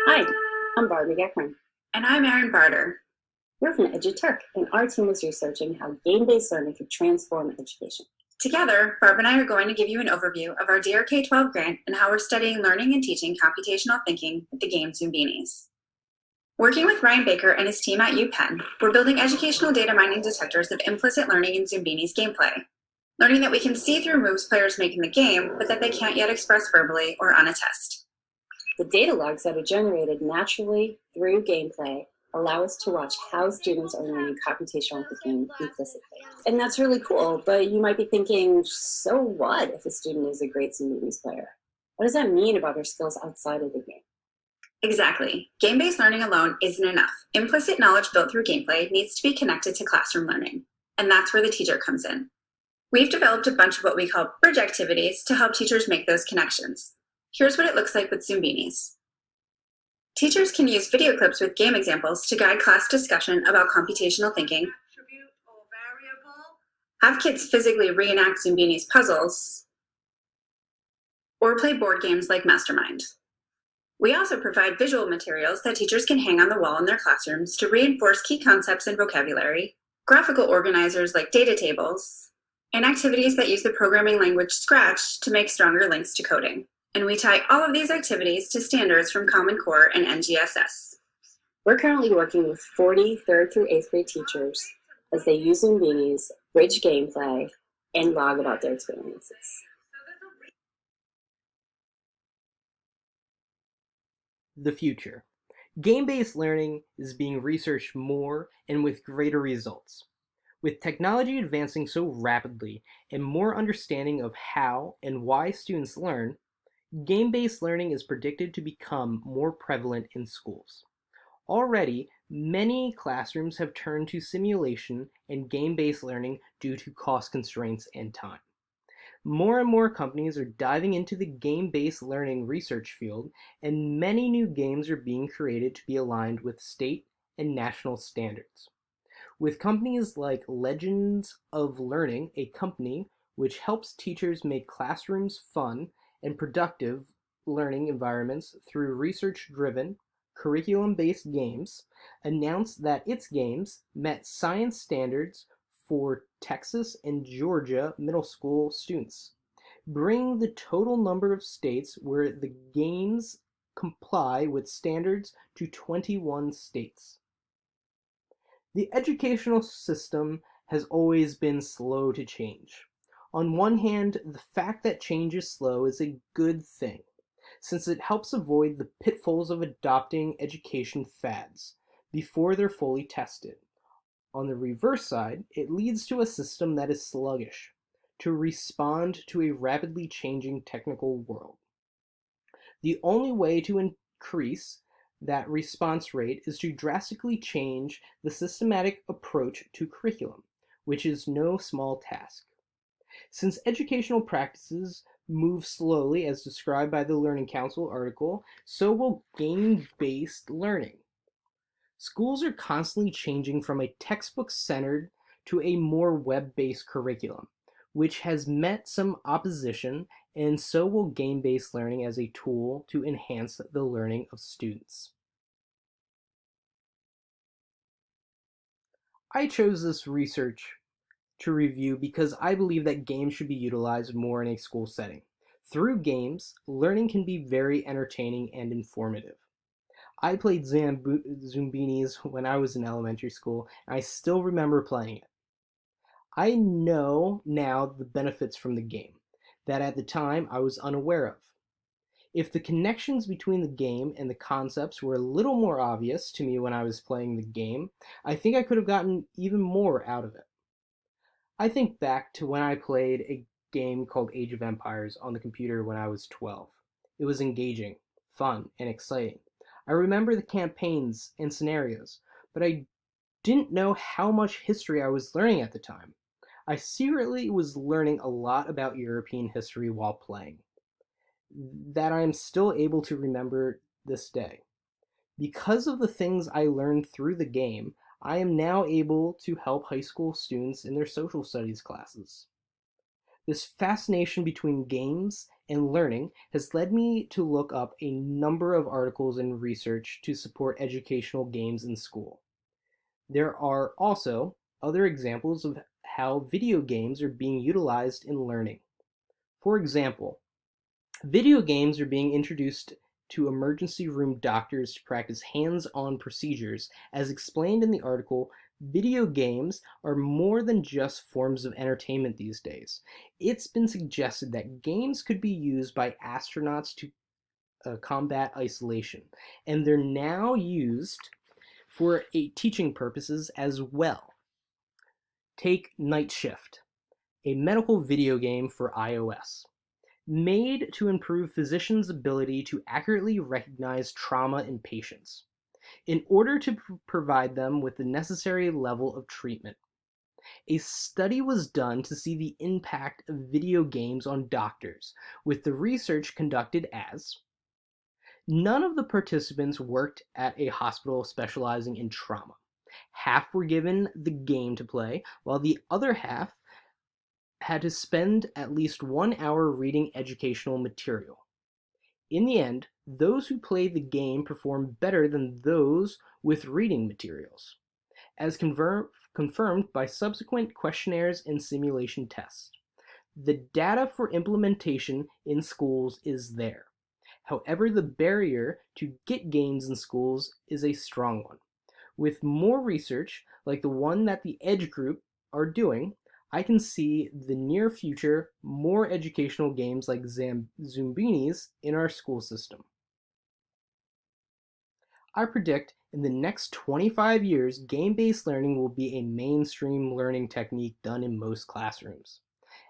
Hi, I'm Barbie Geckman. And I'm Erin Barter. We're from EduTurk, and our team is researching how game-based learning could transform education. Together, Barb and I are going to give you an overview of our Dear K-12 grant and how we're studying learning and teaching computational thinking with the game Zoombinis. Working with Ryan Baker and his team at UPenn, we're building educational data mining detectors of implicit learning in Zoombinis gameplay, learning that we can see through moves players make in the game, but that they can't yet express verbally or on a test. The data logs that are generated naturally through gameplay allow us to watch how students are learning computational thinking implicitly. And that's really cool, but you might be thinking, so what if a student is a great Zoombinis player? What does that mean about their skills outside of the game? Exactly. Game-based learning alone isn't enough. Implicit knowledge built through gameplay needs to be connected to classroom learning, and that's where the teacher comes in. We've developed a bunch of what we call bridge activities to help teachers make those connections. Here's what it looks like with Zoombinis. Teachers can use video clips with game examples to guide class discussion about computational thinking, have kids physically reenact Zoombinis puzzles, or play board games like Mastermind. We also provide visual materials that teachers can hang on the wall in their classrooms to reinforce key concepts and vocabulary, graphical organizers like data tables, and activities that use the programming language Scratch to make stronger links to coding. And we tie all of these activities to standards from Common Core and NGSS. We're currently working with 40 third through 8th grade teachers as they use Zoombinis, bridge gameplay, and log about their experiences. The future. Game-based learning is being researched more and with greater results. With technology advancing so rapidly and more understanding of how and why students learn, game-based learning is predicted to become more prevalent in schools. Already, many classrooms have turned to simulation and game-based learning due to cost constraints and time. More and more companies are diving into the game-based learning research field, and many new games are being created to be aligned with state and national standards. With companies like Legends of Learning, a company which helps teachers make classrooms fun and productive learning environments through research-driven, curriculum-based games, announced that its games met science standards for Texas and Georgia middle school students, bringing the total number of states where the games comply with standards to 21 states. The educational system has always been slow to change. On one hand, the fact that change is slow is a good thing, since it helps avoid the pitfalls of adopting education fads before they're fully tested. On the reverse side, it leads to a system that is sluggish to respond to a rapidly changing technical world. The only way to increase that response rate is to drastically change the systematic approach to curriculum, which is no small task. Since educational practices move slowly, as described by the Learning Council article, so will game-based learning. Schools are constantly changing from a textbook-centered to a more web-based curriculum, which has met some opposition, and so will game-based learning as a tool to enhance the learning of students. I chose this research to review because I believe that games should be utilized more in a school setting. Through games, learning can be very entertaining and informative. I played Zoombinis when I was in elementary school, and I still remember playing it. I know now the benefits from the game that at the time I was unaware of. If the connections between the game and the concepts were a little more obvious to me when I was playing the game, I think I could have gotten even more out of it. I think back to when I played a game called Age of Empires on the computer when I was 12. It was engaging, fun, and exciting. I remember the campaigns and scenarios, but I didn't know how much history I was learning at the time. I secretly was learning a lot about European history while playing, that I am still able to remember this day. Because of the things I learned through the game, I am now able to help high school students in their social studies classes. This fascination between games and learning has led me to look up a number of articles and research to support educational games in school. There are also other examples of how video games are being utilized in learning. For example, video games are being introduced to emergency room doctors to practice hands-on procedures. As explained in the article, video games are more than just forms of entertainment these days. It's been suggested that games could be used by astronauts to combat isolation, and they're now used for teaching purposes as well. Take Night Shift, a medical video game for iOS. Made to improve physicians' ability to accurately recognize trauma in patients, in order to provide them with the necessary level of treatment. A study was done to see the impact of video games on doctors, with the research conducted as none of the participants worked at a hospital specializing in trauma. Half were given the game to play, while the other half had to spend at least 1 hour reading educational material. In the end, those who played the game performed better than those with reading materials, as confirmed by subsequent questionnaires and simulation tests. The data for implementation in schools is there. However, the barrier to get games in schools is a strong one. With more research, like the one that the EDGE group are doing, I can see the near future more educational games like Zoombinis in our school system. I predict in the next 25 years, game-based learning will be a mainstream learning technique done in most classrooms.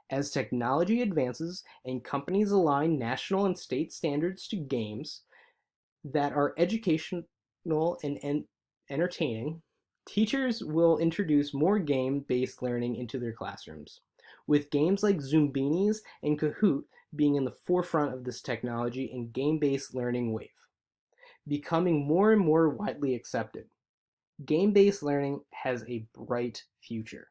As technology advances and companies align national and state standards to games that are educational and entertaining, teachers will introduce more game-based learning into their classrooms, with games like Zoombinis and Kahoot being in the forefront of this technology and game-based learning wave, becoming more and more widely accepted. Game-based learning has a bright future.